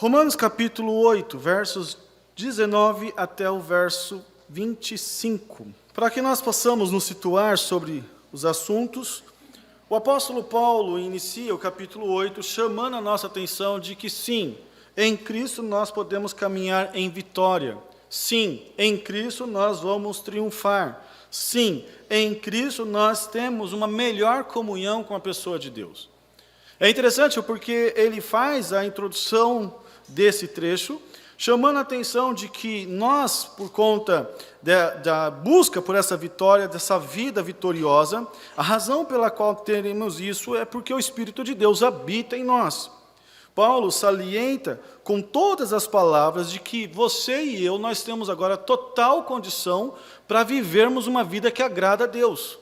Romanos capítulo 8, versos 19 até o verso 25. Para que nós possamos nos situar sobre os assuntos, o apóstolo Paulo inicia o capítulo 8 chamando a nossa atenção de que sim, em Cristo nós podemos caminhar em vitória. Sim, em Cristo nós vamos triunfar. Sim, em Cristo nós temos uma melhor comunhão com a pessoa de Deus. É interessante porque ele faz a introdução desse trecho, chamando a atenção de que nós, por conta da busca por essa vitória, dessa vida vitoriosa, a razão pela qual teremos isso é porque o Espírito de Deus habita em nós. Paulo salienta com todas as palavras de que você e eu, nós temos agora total condição para vivermos uma vida que agrada a Deus.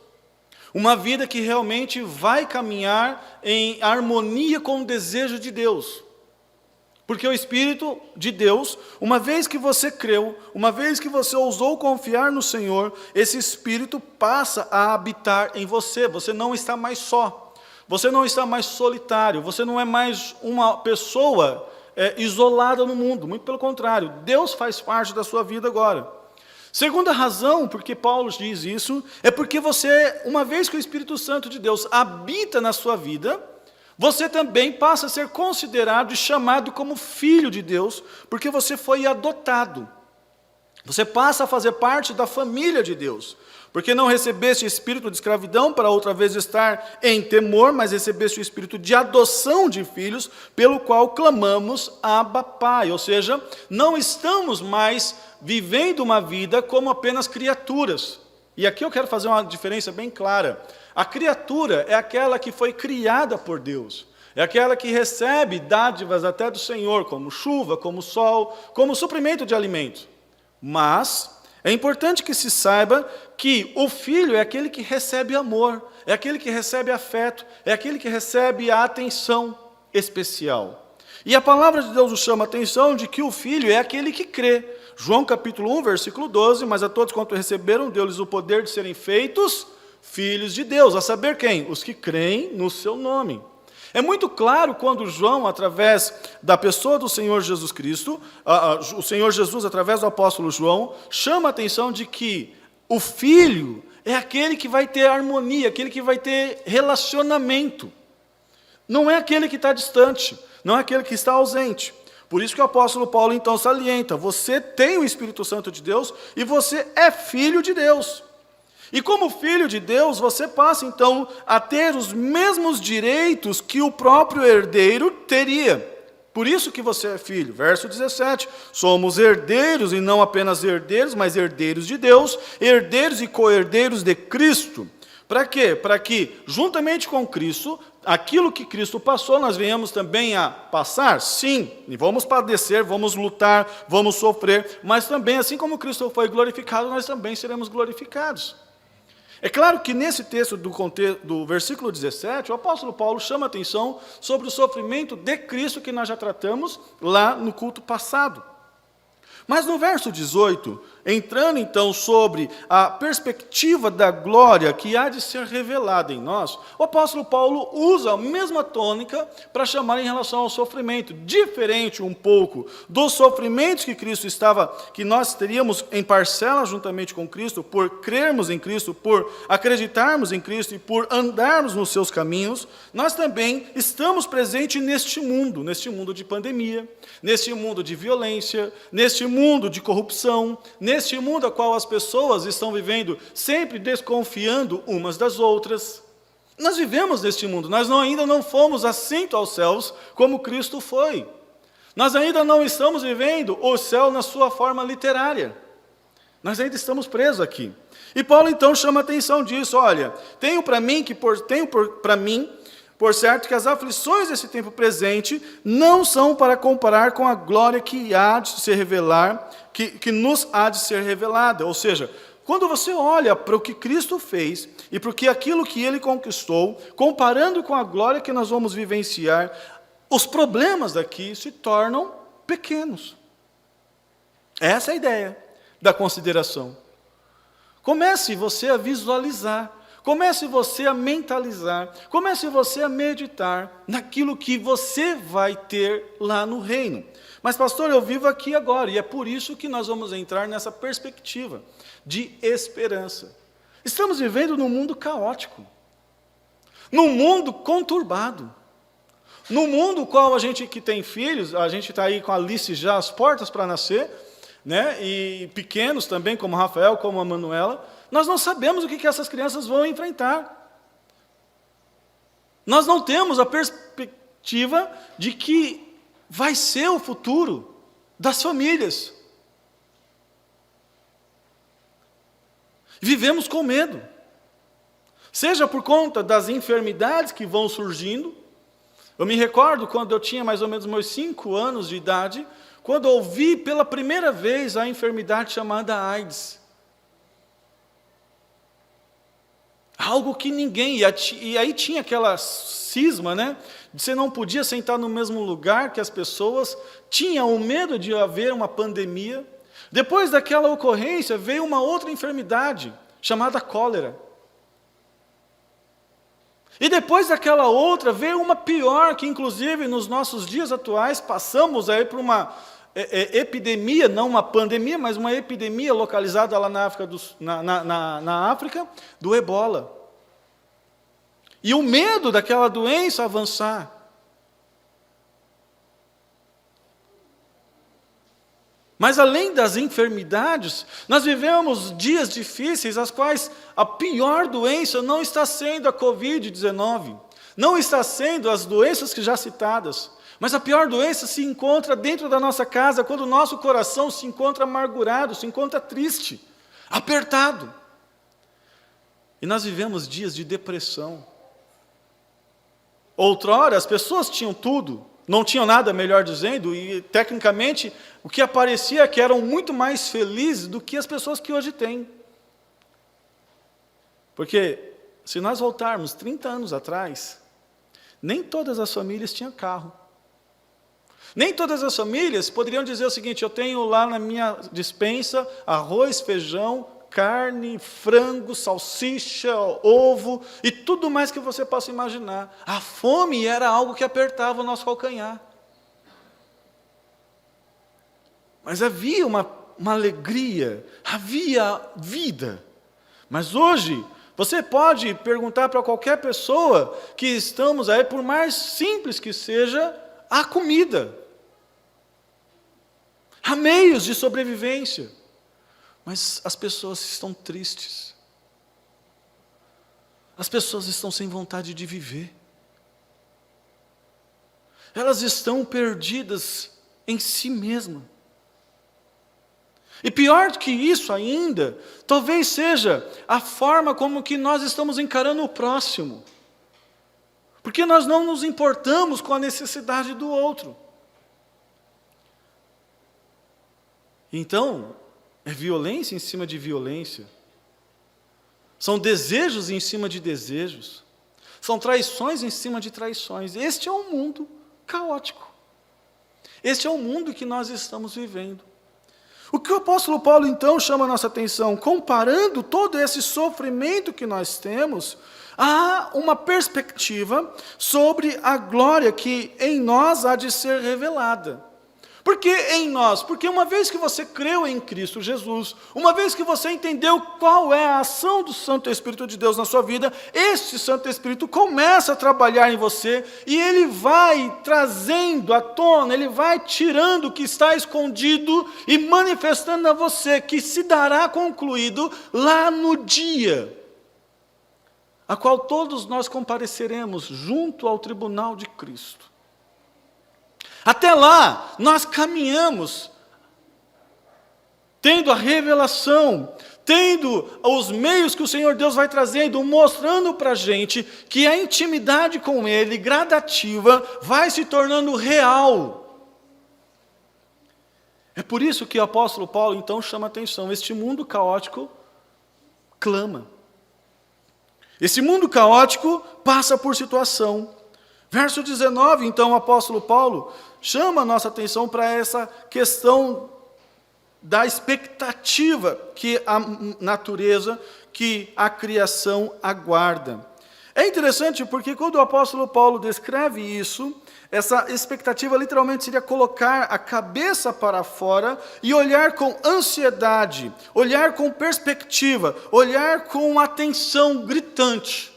Uma vida que realmente vai caminhar em harmonia com o desejo de Deus. Porque o Espírito de Deus, uma vez que você creu, uma vez que você ousou confiar no Senhor, esse Espírito passa a habitar em você. Você não está mais só. Você não está mais solitário. Você não é mais uma pessoa isolada no mundo. Muito pelo contrário, Deus faz parte da sua vida agora. Segunda razão por que Paulo diz isso, é porque você, uma vez que o Espírito Santo de Deus habita na sua vida, você também passa a ser considerado e chamado como filho de Deus, porque você foi adotado. Você passa a fazer parte da família de Deus, porque não recebeste espírito de escravidão para outra vez estar em temor, mas recebeste o espírito de adoção de filhos, pelo qual clamamos Abba Pai. Ou seja, não estamos mais vivendo uma vida como apenas criaturas. E aqui eu quero fazer uma diferença bem clara. A criatura é aquela que foi criada por Deus. É aquela que recebe dádivas até do Senhor, como chuva, como sol, como suprimento de alimento. Mas é importante que se saiba que o filho é aquele que recebe amor, é aquele que recebe afeto, é aquele que recebe a atenção especial. E a palavra de Deus nos chama a atenção de que o filho é aquele que crê. João capítulo 1, versículo 12, mas a todos quanto receberam, deu-lhes o poder de serem feitos filhos de Deus, a saber quem? Os que creem no seu nome. É muito claro quando João, através da pessoa do Senhor Jesus Cristo, o Senhor Jesus, através do apóstolo João, chama a atenção de que o filho é aquele que vai ter harmonia, aquele que vai ter relacionamento. Não é aquele que está distante, não é aquele que está ausente. Por isso que o apóstolo Paulo então salienta, você tem o Espírito Santo de Deus e você é filho de Deus. E como filho de Deus, você passa então a ter os mesmos direitos que o próprio herdeiro teria. Por isso que você é filho. Verso 17, somos herdeiros e não apenas herdeiros, mas herdeiros de Deus, herdeiros e co-herdeiros de Cristo. Para quê? Para que, juntamente com Cristo, aquilo que Cristo passou, nós venhamos também a passar? Sim, e vamos padecer, vamos lutar, vamos sofrer, mas também, assim como Cristo foi glorificado, nós também seremos glorificados. É claro que nesse texto do versículo 17, o apóstolo Paulo chama a atenção sobre o sofrimento de Cristo que nós já tratamos lá no culto passado. Mas no verso 18, entrando então sobre a perspectiva da glória que há de ser revelada em nós, o apóstolo Paulo usa a mesma tônica para chamar em relação ao sofrimento, diferente um pouco dos sofrimentos que nós teríamos em parcela juntamente com Cristo, por crermos em Cristo, por acreditarmos em Cristo e por andarmos nos seus caminhos. Nós também estamos presentes neste mundo de pandemia, neste mundo de violência, neste mundo de corrupção, neste mundo a qual as pessoas estão vivendo sempre desconfiando umas das outras. Nós vivemos neste mundo, nós ainda não fomos assentos aos céus como Cristo foi. Nós ainda não estamos vivendo o céu na sua forma literária. Nós ainda estamos presos aqui. E Paulo então chama a atenção disso, olha, tenho para mim, por certo, que as aflições desse tempo presente não são para comparar com a glória que há de se revelar, que nos há de ser revelada. Ou seja, quando você olha para o que Cristo fez e para aquilo que Ele conquistou, comparando com a glória que nós vamos vivenciar, os problemas daqui se tornam pequenos. Essa é a ideia da consideração. Comece você a visualizar. Comece você a mentalizar, comece você a meditar naquilo que você vai ter lá no reino. Mas, pastor, eu vivo aqui agora, e é por isso que nós vamos entrar nessa perspectiva de esperança. Estamos vivendo num mundo caótico, num mundo conturbado, num mundo qual a gente que tem filhos, a gente está aí com a Alice já às portas para nascer, né? E pequenos também, como o Rafael, como a Manuela, nós não sabemos o que essas crianças vão enfrentar. Nós não temos a perspectiva de que vai ser o futuro das famílias. Vivemos com medo, seja por conta das enfermidades que vão surgindo. Eu me recordo quando eu tinha mais ou menos meus 5 anos de idade, quando ouvi pela primeira vez a enfermidade chamada AIDS. Algo que ninguém, e aí tinha aquela cisma, né? Você não podia sentar no mesmo lugar que as pessoas, tinha o medo de haver uma pandemia. Depois daquela ocorrência, veio uma outra enfermidade, chamada cólera. E depois daquela outra, veio uma pior, que inclusive nos nossos dias atuais, passamos aí por uma epidemia, não uma pandemia, mas uma epidemia localizada lá na África, na África, do ebola. E o medo daquela doença avançar. Mas além das enfermidades, nós vivemos dias difíceis, as quais a pior doença não está sendo a Covid-19, não está sendo as doenças que já citadas, mas a pior doença se encontra dentro da nossa casa, quando o nosso coração se encontra amargurado, se encontra triste, apertado. E nós vivemos dias de depressão. Outrora, as pessoas tinham tudo, não tinham nada, melhor dizendo, e tecnicamente o que aparecia é que eram muito mais felizes do que as pessoas que hoje têm. Porque se nós voltarmos 30 anos atrás, nem todas as famílias tinham carro. Nem todas as famílias poderiam dizer o seguinte: eu tenho lá na minha despensa arroz, feijão, carne, frango, salsicha, ovo e tudo mais que você possa imaginar. A fome era algo que apertava o nosso calcanhar. Mas havia uma alegria, havia vida. Mas hoje, você pode perguntar para qualquer pessoa que estamos aí, por mais simples que seja, há comida. Há meios de sobrevivência. Mas as pessoas estão tristes. As pessoas estão sem vontade de viver. Elas estão perdidas em si mesmas. E pior que isso ainda, talvez seja a forma como que nós estamos encarando o próximo. Porque nós não nos importamos com a necessidade do outro. Então, é violência em cima de violência. São desejos em cima de desejos. São traições em cima de traições. Este é um mundo caótico. Este é o mundo que nós estamos vivendo. O que o apóstolo Paulo, então, chama a nossa atenção? Comparando todo esse sofrimento que nós temos, há uma perspectiva sobre a glória que em nós há de ser revelada. Por que em nós? Porque uma vez que você creu em Cristo Jesus, uma vez que você entendeu qual é a ação do Santo Espírito de Deus na sua vida, este Santo Espírito começa a trabalhar em você e ele vai trazendo à tona, ele vai tirando o que está escondido e manifestando a você, que se dará concluído lá no dia, a qual todos nós compareceremos junto ao tribunal de Cristo. Até lá, nós caminhamos, tendo a revelação, tendo os meios que o Senhor Deus vai trazendo, mostrando para a gente que a intimidade com Ele, gradativa, vai se tornando real. É por isso que o apóstolo Paulo, então, chama a atenção. Este mundo caótico clama. Esse mundo caótico passa por situação. Verso 19, então, o apóstolo Paulo chama a nossa atenção para essa questão da expectativa que a natureza, que a criação aguarda. É interessante porque quando o apóstolo Paulo descreve isso, essa expectativa literalmente seria colocar a cabeça para fora e olhar com ansiedade, olhar com perspectiva, olhar com atenção gritante.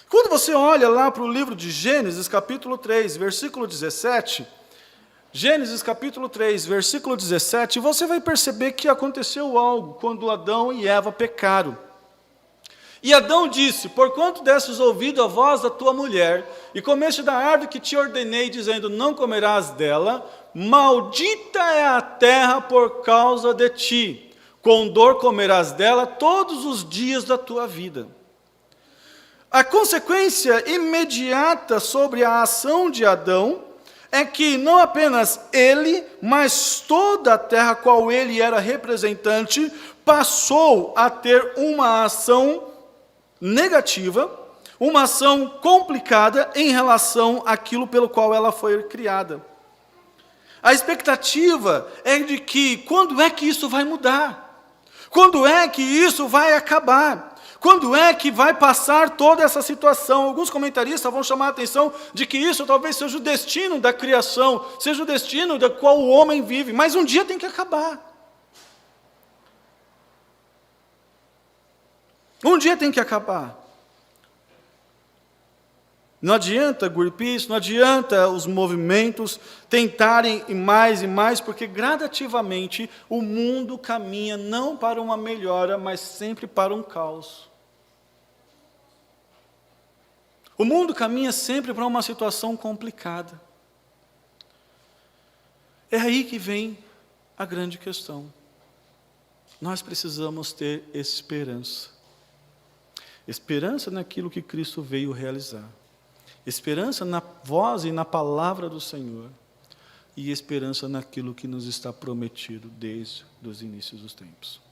Quando você olha lá para o livro de Gênesis, capítulo 3, versículo 17, Gênesis capítulo 3, versículo 17, você vai perceber que aconteceu algo quando Adão e Eva pecaram. E Adão disse: porquanto destes ouvido a voz da tua mulher, e comeste da árvore que te ordenei, dizendo, não comerás dela, maldita é a terra por causa de ti, com dor comerás dela todos os dias da tua vida. A consequência imediata sobre a ação de Adão é que não apenas ele, mas toda a terra a qual ele era representante, passou a ter uma ação negativa, uma ação complicada em relação àquilo pelo qual ela foi criada. A expectativa é de que quando é que isso vai mudar? Quando é que isso vai acabar? Quando é que vai passar toda essa situação? Alguns comentaristas vão chamar a atenção de que isso talvez seja o destino da criação, seja o destino da qual o homem vive, mas um dia tem que acabar. Um dia tem que acabar. Não adianta Greenpeace, não adianta os movimentos tentarem e mais, porque gradativamente o mundo caminha não para uma melhora, mas sempre para um caos. O mundo caminha sempre para uma situação complicada. É aí que vem a grande questão. Nós precisamos ter esperança. Esperança naquilo que Cristo veio realizar. Esperança na voz e na palavra do Senhor. E esperança naquilo que nos está prometido desde os inícios dos tempos.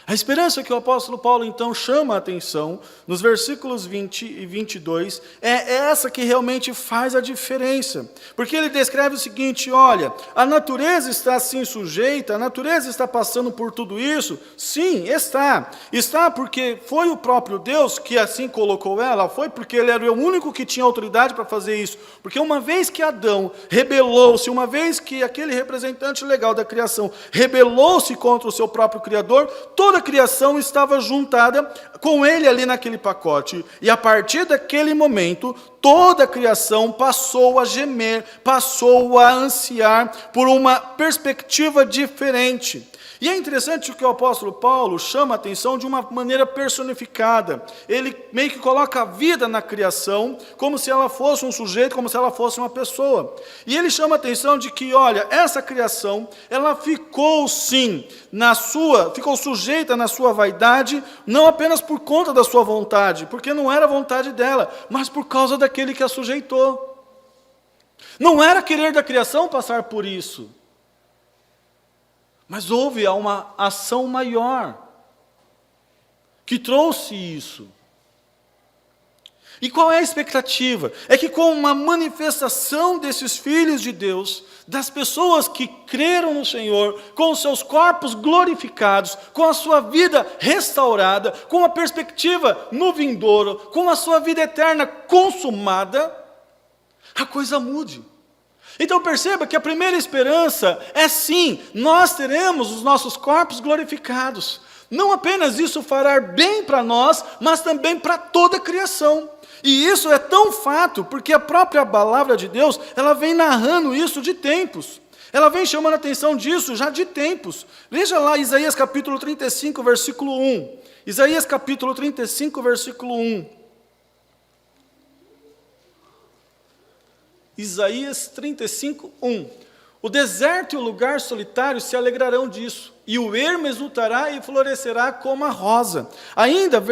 A esperança que o apóstolo Paulo então chama a atenção, nos versículos 20 e 22, é essa que realmente faz a diferença. Porque ele descreve o seguinte: olha, a natureza está assim sujeita, a natureza está passando por tudo isso? Sim, está. Está porque foi o próprio Deus que assim colocou ela, foi porque ele era o único que tinha autoridade para fazer isso. Porque uma vez que Adão rebelou-se, uma vez que aquele representante legal da criação rebelou-se contra o seu próprio Criador, toda a criação estava juntada com ele ali naquele pacote. E a partir daquele momento, toda a criação passou a gemer, passou a ansiar por uma perspectiva diferente. E é interessante que o apóstolo Paulo chama a atenção de uma maneira personificada. Ele meio que coloca a vida na criação como se ela fosse um sujeito, como se ela fosse uma pessoa. E ele chama a atenção de que, olha, essa criação, ela ficou sim, ficou sujeita na sua vaidade, não apenas por conta da sua vontade, porque não era vontade dela, mas por causa daquele que a sujeitou. Não era querer da criação passar por isso. Mas houve uma ação maior que trouxe isso. E qual é a expectativa? É que com uma manifestação desses filhos de Deus, das pessoas que creram no Senhor, com os seus corpos glorificados, com a sua vida restaurada, com a perspectiva no vindouro, com a sua vida eterna consumada, a coisa mude. Então perceba que a primeira esperança é sim, nós teremos os nossos corpos glorificados. Não apenas isso fará bem para nós, mas também para toda a criação. E isso é tão fato, porque a própria palavra de Deus, ela vem narrando isso de tempos. Ela vem chamando a atenção disso já de tempos. Veja lá Isaías capítulo 35, versículo 1. Isaías capítulo 35, versículo 1. Isaías 35, 1. O deserto e o lugar solitário se alegrarão disso, e o ermo exultará e florescerá como a rosa. Ainda,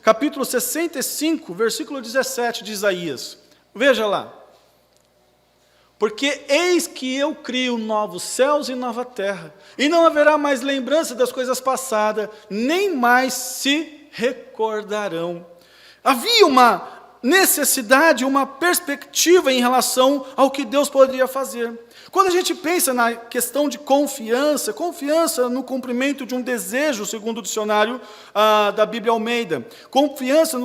capítulo 65, versículo 17 de Isaías. Veja lá. Porque eis que eu crio novos céus e nova terra, e não haverá mais lembrança das coisas passadas, nem mais se recordarão. Havia uma necessidade, uma perspectiva em relação ao que Deus poderia fazer. Quando a gente pensa na questão de confiança, confiança no cumprimento de um desejo, segundo o dicionário da Bíblia Almeida, confiança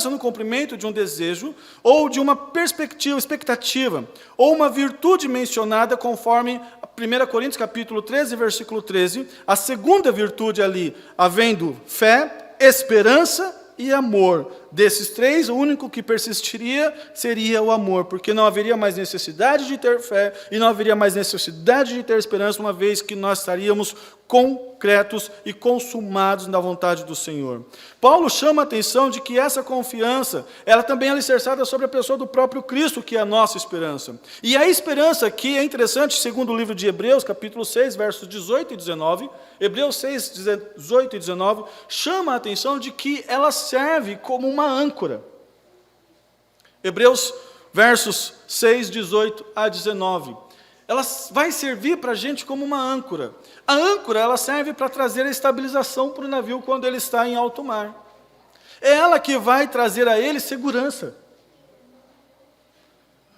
no cumprimento de um desejo, ou de uma perspectiva, expectativa, ou uma virtude mencionada conforme 1 Coríntios capítulo 13, versículo 13, a segunda virtude ali, havendo fé, esperança e amor. Desses três, o único que persistiria seria o amor, porque não haveria mais necessidade de ter fé e não haveria mais necessidade de ter esperança, uma vez que nós estaríamos concretos e consumados na vontade do Senhor. Paulo chama a atenção de que essa confiança, ela também é alicerçada sobre a pessoa do próprio Cristo, que é a nossa esperança. E a esperança aqui é interessante, segundo o livro de Hebreus, capítulo 6, versos 18 e 19, Hebreus 6, 18 e 19, chama a atenção de que ela serve como uma âncora. Hebreus, versos 6, 18 a 19. Ela vai servir para a gente como uma âncora. A âncora, ela serve para trazer a estabilização para o navio quando ele está em alto mar. É ela que vai trazer a ele segurança.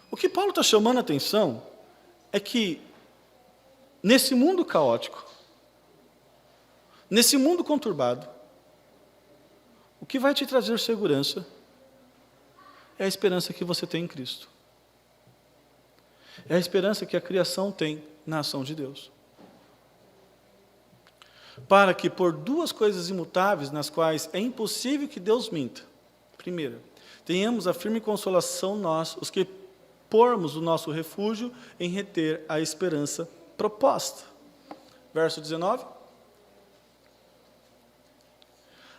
O que Paulo está chamando a atenção é que, nesse mundo caótico, nesse mundo conturbado, o que vai te trazer segurança é a esperança que você tem em Cristo. É a esperança que a criação tem na ação de Deus. Para que por duas coisas imutáveis, nas quais é impossível que Deus minta. Primeira, tenhamos a firme consolação nós, os que pormos o nosso refúgio em reter a esperança proposta. Verso 19.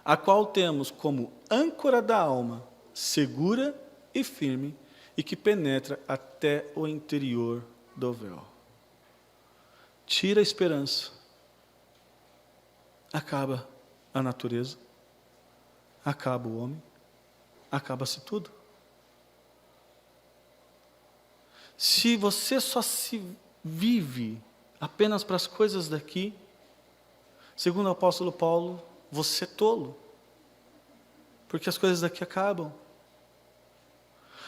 A qual temos como âncora da alma, segura e firme, e que penetra até o interior do véu. Tira a esperança, acaba a natureza, acaba o homem, acaba-se tudo. Se você só se vive apenas para as coisas daqui, segundo o apóstolo Paulo, você é tolo, porque as coisas daqui acabam.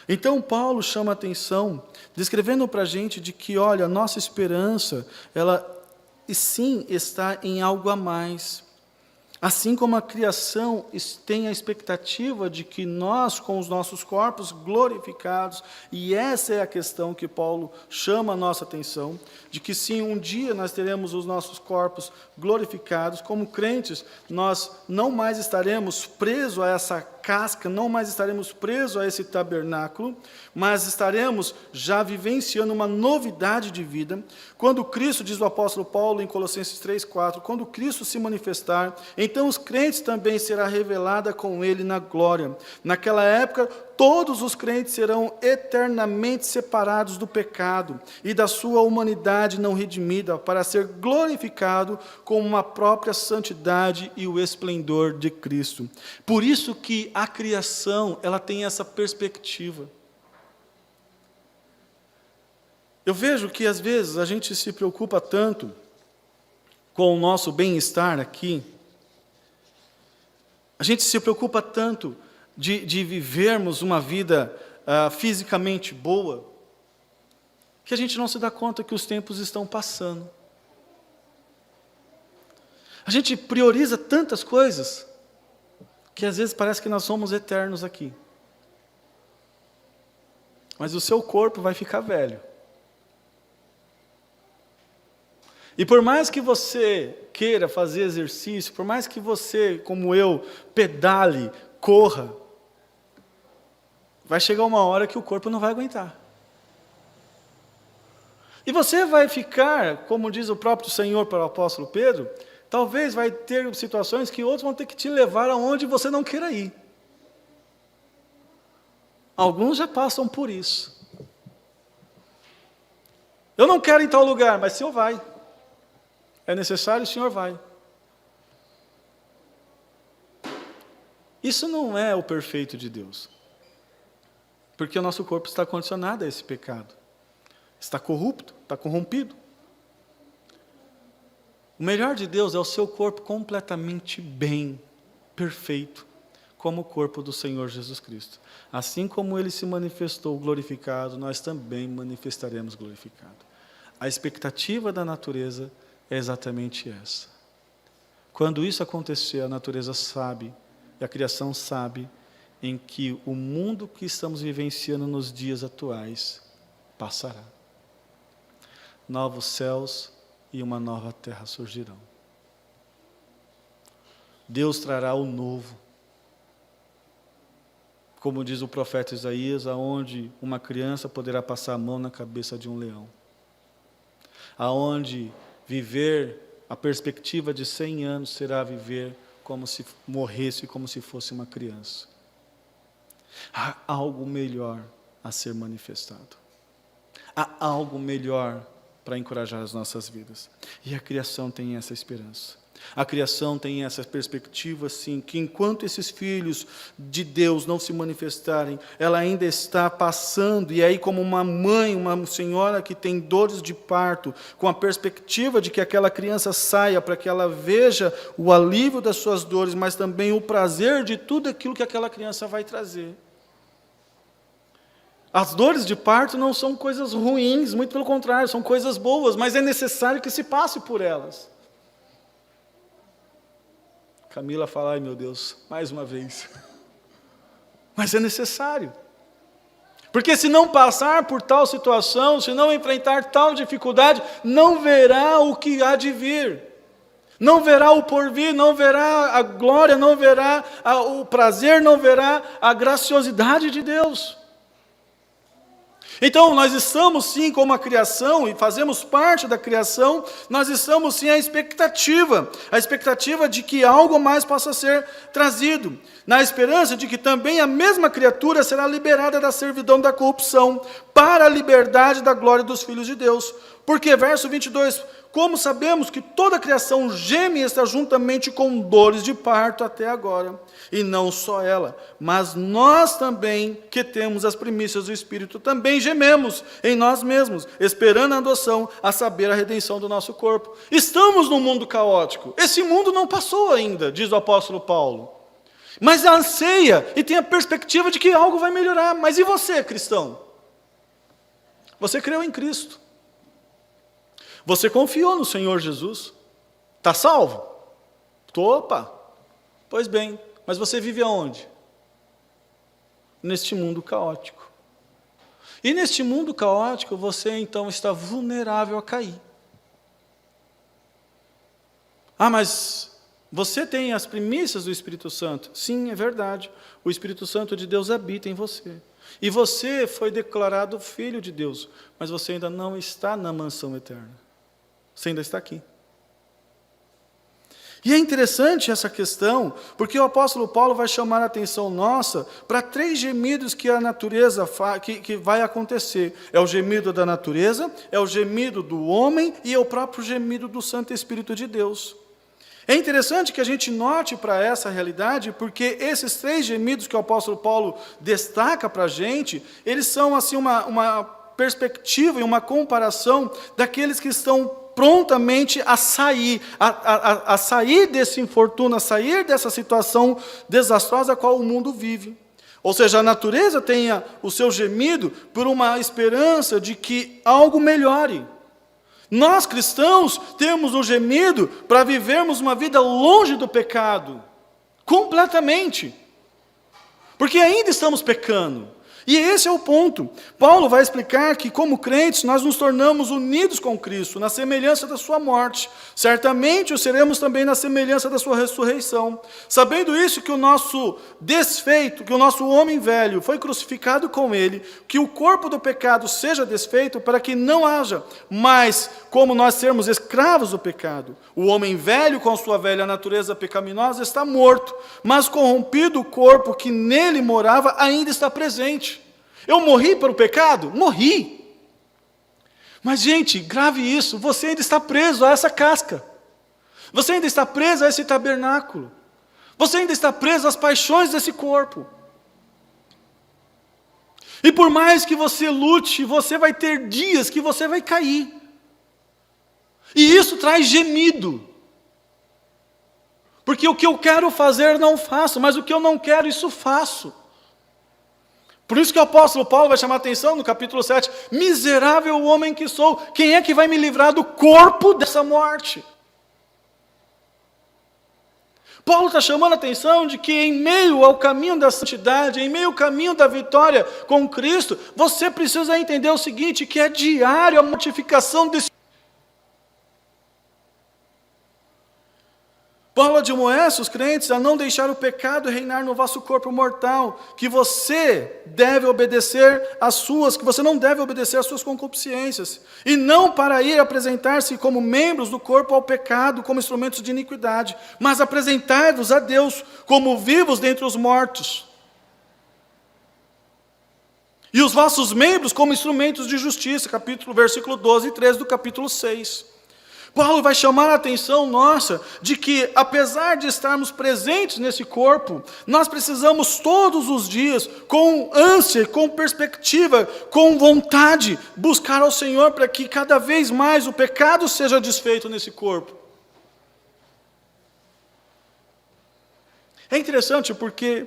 Então Paulo chama a atenção, descrevendo para a gente de que, olha, a nossa esperança, ela sim está em algo a mais. Assim como a criação tem a expectativa de que nós, com os nossos corpos glorificados, e essa é a questão que Paulo chama a nossa atenção, de que sim, um dia nós teremos os nossos corpos glorificados, como crentes, nós não mais estaremos presos a essa casca, não mais estaremos presos a esse tabernáculo, mas estaremos já vivenciando uma novidade de vida. Quando Cristo, diz o apóstolo Paulo em Colossenses 3:4, quando Cristo se manifestar, então os crentes também será revelada com Ele na glória. Naquela época, todos os crentes serão eternamente separados do pecado e da sua humanidade não redimida, para ser glorificado com uma própria santidade e o esplendor de Cristo. Por isso que a criação, ela tem essa perspectiva. Eu vejo que às vezes a gente se preocupa tanto com o nosso bem-estar aqui, a gente se preocupa tanto de vivermos uma vida fisicamente boa, que a gente não se dá conta que os tempos estão passando. A gente prioriza tantas coisas, que às vezes parece que nós somos eternos aqui. Mas o seu corpo vai ficar velho. E por mais que você queira fazer exercício, por mais que você, como eu, pedale, corra, vai chegar uma hora que o corpo não vai aguentar. E você vai ficar, como diz o próprio Senhor para o apóstolo Pedro, talvez vai ter situações que outros vão ter que te levar aonde você não queira ir. Alguns já passam por isso. Eu não quero ir em tal lugar, mas o Senhor vai. É necessário, o Senhor vai. Isso não é o perfeito de Deus. Porque o nosso corpo está condicionado a esse pecado. Está corrupto, está corrompido. O melhor de Deus é o seu corpo completamente bem, perfeito, como o corpo do Senhor Jesus Cristo. Assim como Ele se manifestou glorificado, nós também manifestaremos glorificado. A expectativa da natureza é exatamente essa. Quando isso acontecer, a natureza sabe, e a criação sabe, em que o mundo que estamos vivenciando nos dias atuais passará. Novos céus e uma nova terra surgirão. Deus trará o novo. Como diz o profeta Isaías, aonde uma criança poderá passar a mão na cabeça de um leão. Aonde viver a perspectiva de 100 anos será viver como se morresse, como se fosse uma criança. Há algo melhor a ser manifestado. Há algo melhor para encorajar as nossas vidas. E a criação tem essa esperança. A criação tem essa perspectiva, sim, que enquanto esses filhos de Deus não se manifestarem, ela ainda está passando, e aí como uma mãe, uma senhora que tem dores de parto, com a perspectiva de que aquela criança saia, para que ela veja o alívio das suas dores, mas também o prazer de tudo aquilo que aquela criança vai trazer. As dores de parto não são coisas ruins, muito pelo contrário, são coisas boas, mas é necessário que se passe por elas. Camila fala, ai meu Deus, mais uma vez. Mas é necessário. Porque se não passar por tal situação, se não enfrentar tal dificuldade, não verá o que há de vir. Não verá o porvir, não verá a glória, não verá o prazer, não verá a graciosidade de Deus. Então, nós estamos sim como a criação, e fazemos parte da criação, nós estamos sim à expectativa de que algo mais possa ser trazido, na esperança de que também a mesma criatura será liberada da servidão da corrupção, para a liberdade da glória dos filhos de Deus. Porque, verso 22, como sabemos que toda a criação geme e está juntamente com dores de parto até agora, e não só ela, mas nós também, que temos as primícias do Espírito, também gememos em nós mesmos, esperando a adoção, a saber, a redenção do nosso corpo. Estamos num mundo caótico, esse mundo não passou ainda, diz o apóstolo Paulo, mas anseia e tem a perspectiva de que algo vai melhorar. Mas e você, cristão? Você creu em Cristo. Você confiou no Senhor Jesus? Está salvo? Opa! Pois bem, mas você vive aonde? Neste mundo caótico. E neste mundo caótico, você então está vulnerável a cair. Ah, mas você tem as primícias do Espírito Santo? Sim, é verdade. O Espírito Santo de Deus habita em você. E você foi declarado filho de Deus, mas você ainda não está na mansão eterna. Você ainda está aqui. E é interessante essa questão, porque o apóstolo Paulo vai chamar a atenção nossa para 3 gemidos que a natureza que vai acontecer. É o gemido da natureza, é o gemido do homem e é o próprio gemido do Santo Espírito de Deus. É interessante que a gente note para essa realidade, porque esses 3 gemidos que o apóstolo Paulo destaca para a gente, eles são assim uma perspectiva e uma comparação daqueles que estão prontamente a sair desse infortúnio, a sair dessa situação desastrosa a qual o mundo vive. Ou seja, a natureza tenha o seu gemido por uma esperança de que algo melhore. Nós cristãos temos um gemido para vivermos uma vida longe do pecado, completamente, porque ainda estamos pecando. E esse é o ponto. Paulo vai explicar que, como crentes, nós nos tornamos unidos com Cristo, na semelhança da sua morte. Certamente o seremos também na semelhança da sua ressurreição. Sabendo isso, que o nosso desfeito, que o nosso homem velho foi crucificado com ele, que o corpo do pecado seja desfeito, para que não haja mais como nós sermos escravos do pecado. O homem velho, com sua velha natureza pecaminosa, está morto, mas corrompido o corpo que nele morava ainda está presente. Eu morri para o pecado? Morri. Mas, gente, grave isso, você ainda está preso a essa casca. Você ainda está preso a esse tabernáculo. Você ainda está preso às paixões desse corpo. E por mais que você lute, você vai ter dias que você vai cair. E isso traz gemido. Porque o que eu quero fazer não faço, mas o que eu não quero, isso faço. Por isso que o apóstolo Paulo vai chamar a atenção no capítulo 7, miserável homem que sou, quem é que vai me livrar do corpo dessa morte? Paulo está chamando a atenção de que em meio ao caminho da santidade, em meio ao caminho da vitória com Cristo, você precisa entender o seguinte, que é diário a mortificação desse. Paulo admoesta os crentes a não deixar o pecado reinar no vosso corpo mortal, que você deve obedecer às suas, que você não deve obedecer às suas concupiscências, e não para ir apresentar-se como membros do corpo ao pecado, como instrumentos de iniquidade, mas apresentai-vos a Deus como vivos dentre os mortos, e os vossos membros como instrumentos de justiça, versículo 12 e 13 do capítulo 6. Paulo vai chamar a atenção nossa de que, apesar de estarmos presentes nesse corpo, nós precisamos todos os dias, com ânsia, com perspectiva, com vontade, buscar ao Senhor para que cada vez mais o pecado seja desfeito nesse corpo. É interessante porque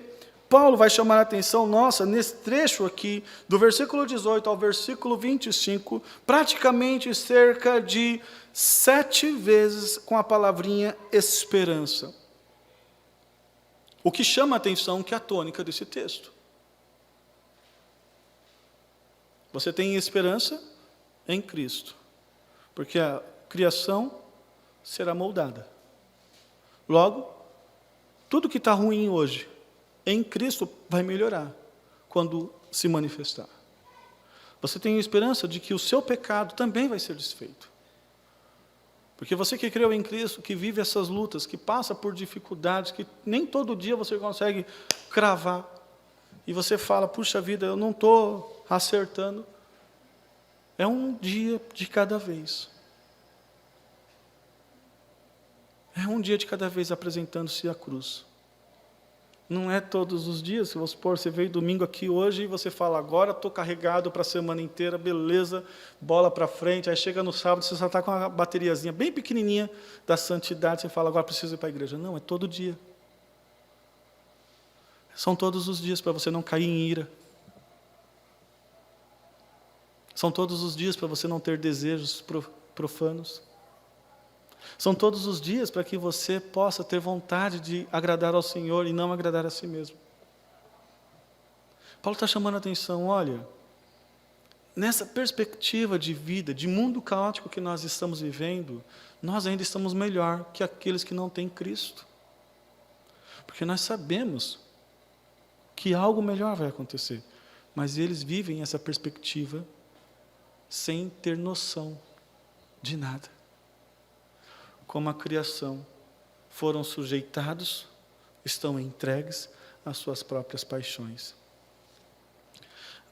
Paulo vai chamar a atenção nossa nesse trecho aqui, do versículo 18 ao versículo 25, praticamente cerca de 7 vezes com a palavrinha esperança. O que chama a atenção que é a tônica desse texto. Você tem esperança em Cristo, porque a criação será moldada. Logo, tudo que está ruim hoje, em Cristo vai melhorar quando se manifestar. Você tem a esperança de que o seu pecado também vai ser desfeito. Porque você que creu em Cristo, que vive essas lutas, que passa por dificuldades, que nem todo dia você consegue cravar, e você fala, puxa vida, eu não estou acertando. É um dia de cada vez. É um dia de cada vez apresentando-se à cruz. Não é todos os dias, se vamos supor, você veio domingo aqui hoje e você fala, agora estou carregado para a semana inteira, beleza, bola para frente, aí chega no sábado, você só está com uma bateriazinha bem pequenininha da santidade, você fala, agora preciso ir para a igreja. Não, é todo dia. São todos os dias para você não cair em ira. São todos os dias para você não ter desejos profanos. São todos os dias para que você possa ter vontade de agradar ao Senhor e não agradar a si mesmo. Paulo está chamando a atenção, olha, nessa perspectiva de vida, de mundo caótico que nós estamos vivendo, nós ainda estamos melhor que aqueles que não têm Cristo. Porque nós sabemos que algo melhor vai acontecer, mas eles vivem essa perspectiva sem ter noção de nada. Como a criação, foram sujeitados, estão entregues às suas próprias paixões.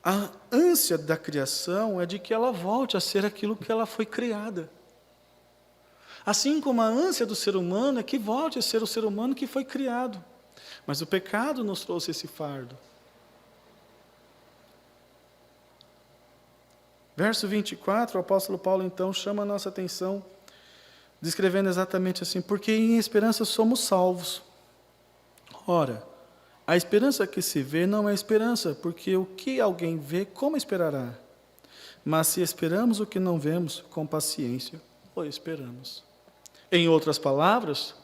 A ânsia da criação é de que ela volte a ser aquilo que ela foi criada. Assim como a ânsia do ser humano é que volte a ser o ser humano que foi criado. Mas o pecado nos trouxe esse fardo. Verso 24, o apóstolo Paulo então chama a nossa atenção, descrevendo exatamente assim, porque em esperança somos salvos. Ora, a esperança que se vê não é esperança, porque o que alguém vê, como esperará? Mas se esperamos o que não vemos, com paciência o esperamos. Em outras palavras,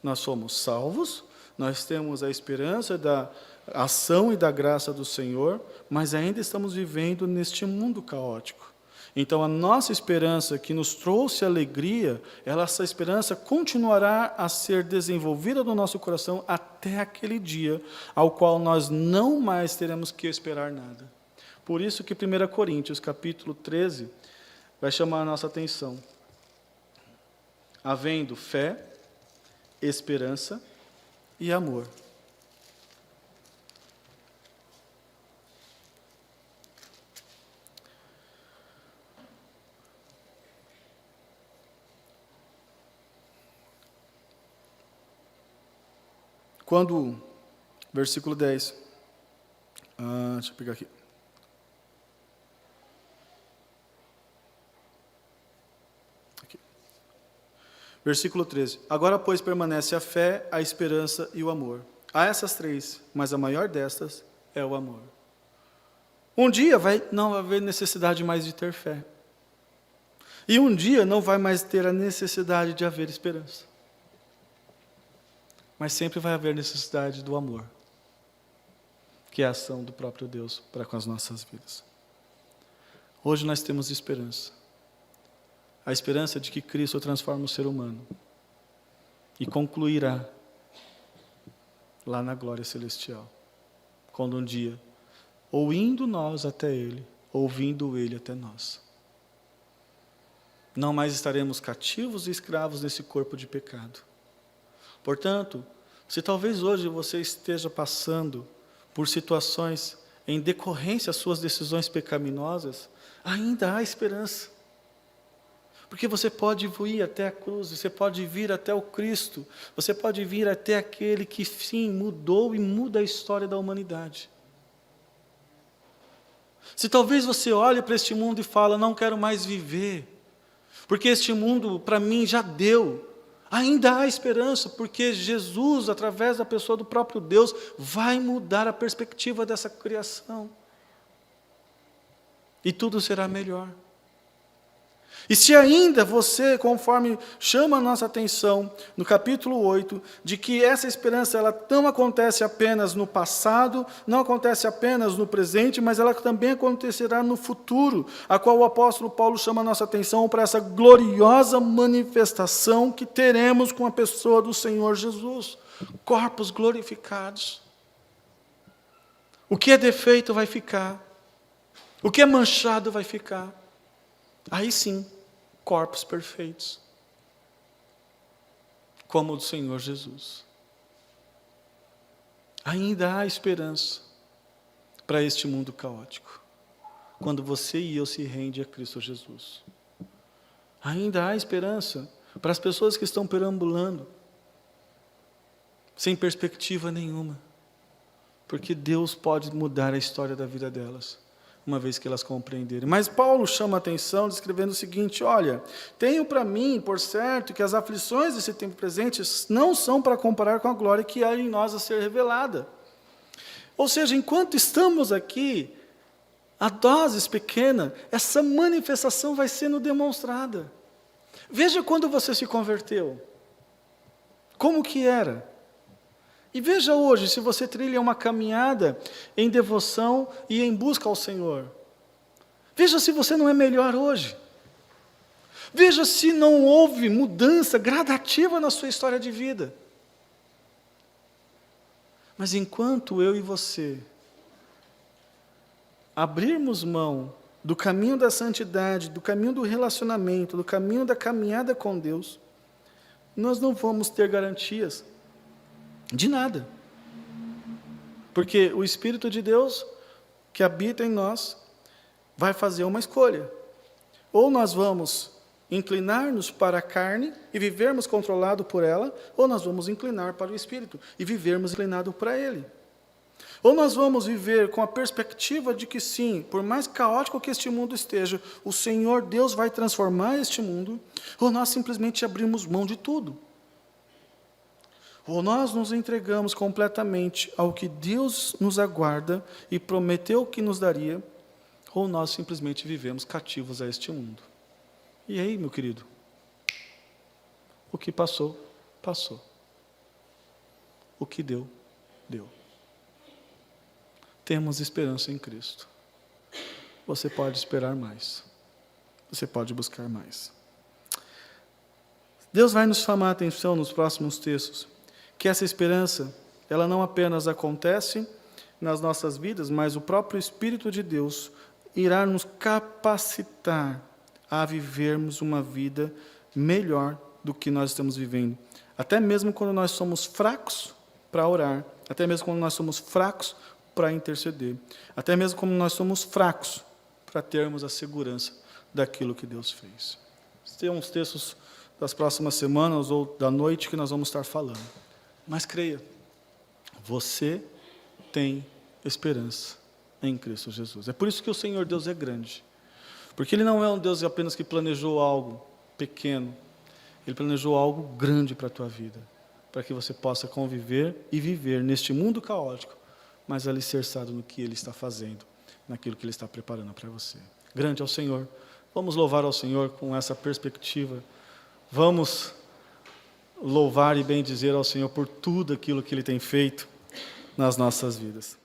nós somos salvos, nós temos a esperança da ação e da graça do Senhor, mas ainda estamos vivendo neste mundo caótico. Então, a nossa esperança que nos trouxe alegria, essa esperança continuará a ser desenvolvida no nosso coração até aquele dia, ao qual nós não mais teremos que esperar nada. Por isso que 1 Coríntios, capítulo 13, vai chamar a nossa atenção. Havendo fé, esperança e amor. Quando, versículo 10, deixa eu pegar aqui. Versículo 13. Agora, pois, permanece a fé, a esperança e o amor. Há essas três, mas a maior destas é o amor. Um dia não vai haver necessidade mais de ter fé. E um dia não vai mais ter a necessidade de haver esperança. Mas sempre vai haver necessidade do amor, que é a ação do próprio Deus para com as nossas vidas. Hoje nós temos esperança. A esperança de que Cristo transforma o ser humano e concluirá lá na glória celestial, quando um dia, ou indo nós até Ele, ou vindo Ele até nós, não mais estaremos cativos e escravos nesse corpo de pecado. Portanto, se talvez hoje você esteja passando por situações em decorrência às suas decisões pecaminosas, ainda há esperança. Porque você pode ir até a cruz, você pode vir até o Cristo, você pode vir até aquele que sim mudou e muda a história da humanidade. Se talvez você olhe para este mundo e fala, não quero mais viver, porque este mundo para mim já deu, ainda há esperança, porque Jesus, através da pessoa do próprio Deus, vai mudar a perspectiva dessa criação. E tudo será melhor. E se ainda você, conforme chama a nossa atenção, no capítulo 8, de que essa esperança ela não acontece apenas no passado, não acontece apenas no presente, mas ela também acontecerá no futuro, a qual o apóstolo Paulo chama a nossa atenção para essa gloriosa manifestação que teremos com a pessoa do Senhor Jesus, corpos glorificados. O que é defeito vai ficar, o que é manchado vai ficar. Aí sim, corpos perfeitos, como o do Senhor Jesus. Ainda há esperança para este mundo caótico, quando você e eu se rende a Cristo Jesus. Ainda há esperança para as pessoas que estão perambulando, sem perspectiva nenhuma, porque Deus pode mudar a história da vida delas, uma vez que elas compreenderem. Mas Paulo chama a atenção, descrevendo o seguinte, olha, tenho para mim, por certo, que as aflições desse tempo presente não são para comparar com a glória que há em nós a ser revelada. Ou seja, enquanto estamos aqui, a doses pequena, essa manifestação vai sendo demonstrada. Veja quando você se converteu, como que era. E veja hoje, se você trilha uma caminhada em devoção e em busca ao Senhor. Veja se você não é melhor hoje. Veja se não houve mudança gradativa na sua história de vida. Mas enquanto eu e você abrirmos mão do caminho da santidade, do caminho do relacionamento, do caminho da caminhada com Deus, nós não vamos ter garantias de nada. Porque o Espírito de Deus que habita em nós vai fazer uma escolha. Ou nós vamos inclinar-nos para a carne e vivermos controlado por ela, ou nós vamos inclinar para o Espírito e vivermos inclinado para Ele. Ou nós vamos viver com a perspectiva de que sim, por mais caótico que este mundo esteja, o Senhor Deus vai transformar este mundo, ou nós simplesmente abrimos mão de tudo. Ou nós nos entregamos completamente ao que Deus nos aguarda e prometeu que nos daria, ou nós simplesmente vivemos cativos a este mundo. E aí, meu querido, o que passou, passou. O que deu, deu. Temos esperança em Cristo. Você pode esperar mais. Você pode buscar mais. Deus vai nos chamar a atenção nos próximos textos, que essa esperança, ela não apenas acontece nas nossas vidas, mas o próprio Espírito de Deus irá nos capacitar a vivermos uma vida melhor do que nós estamos vivendo. Até mesmo quando nós somos fracos para orar, até mesmo quando nós somos fracos para interceder, até mesmo quando nós somos fracos para termos a segurança daquilo que Deus fez. Tem uns textos das próximas semanas ou da noite que nós vamos estar falando. Mas creia, você tem esperança em Cristo Jesus. É por isso que o Senhor Deus é grande. Porque Ele não é um Deus apenas que planejou algo pequeno. Ele planejou algo grande para a tua vida, para que você possa conviver e viver neste mundo caótico, mas alicerçado no que Ele está fazendo, naquilo que Ele está preparando para você. Grande é o Senhor. Vamos louvar ao Senhor com essa perspectiva. Vamos louvar e bendizer ao Senhor por tudo aquilo que Ele tem feito nas nossas vidas.